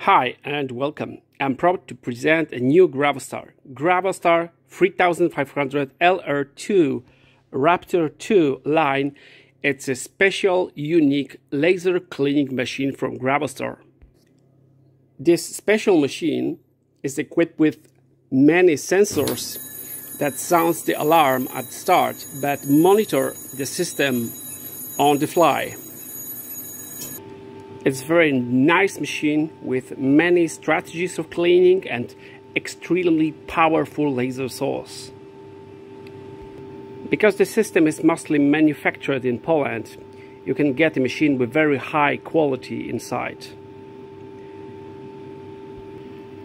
Hi and welcome. I'm proud to present a new Grawostar. Grawostar 3500 LR2 Raptor 2 line. It's a special, unique laser cleaning machine from Grawostar. This special machine is equipped with many sensors that sounds the alarm at start but monitor the system on the fly. It's a very nice machine with many strategies of cleaning and extremely powerful laser source. Because the system is mostly manufactured in Poland, you can get a machine with very high quality inside.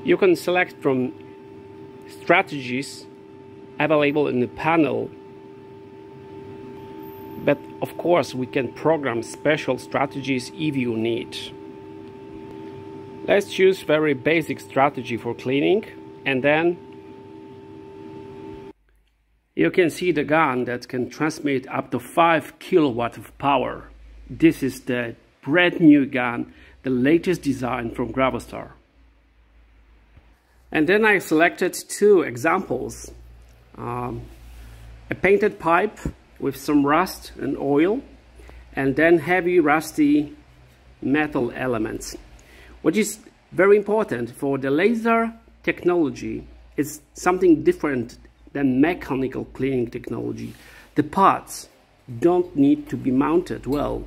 You can select from strategies available in the panel, but of course we can program special strategies if you need. Let's choose very basic strategy for cleaning, and then you can see the gun that can transmit up to 5 kilowatts of power. This is the brand new gun, the latest design from Grawostar. And then I selected two examples. A painted pipe with some rust and oil, and then heavy rusty metal elements. What is very important for the laser technology is something different than mechanical cleaning technology. The parts don't need to be mounted well.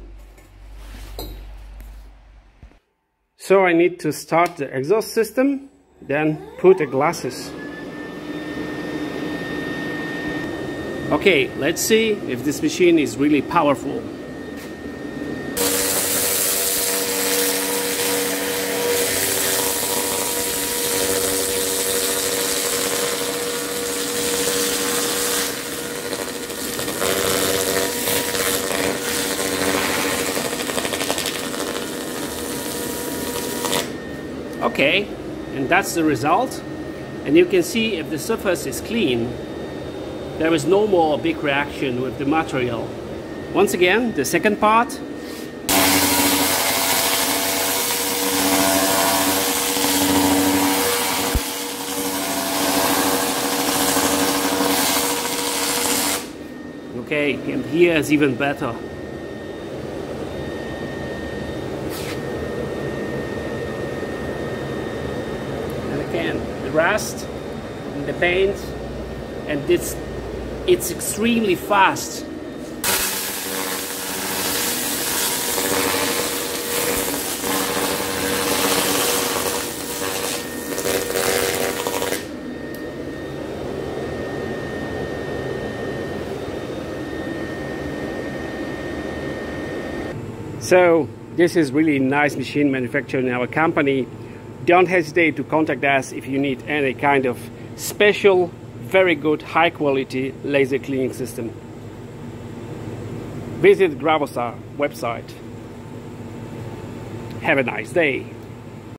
So I need to start the exhaust system, then put the glasses. Okay, let's see if this machine is really powerful. Okay, and that's the result. And you can see if the surface is clean, there is no more big reaction with the material. Once again, the second part. Okay, and here is even better. And again, the rust and the paint, and it's extremely fast. So this is really nice machine manufactured in our company. Don't hesitate to contact us if you need any kind of special, very good, high quality laser cleaning system. Visit Grawostar website. Have a nice day.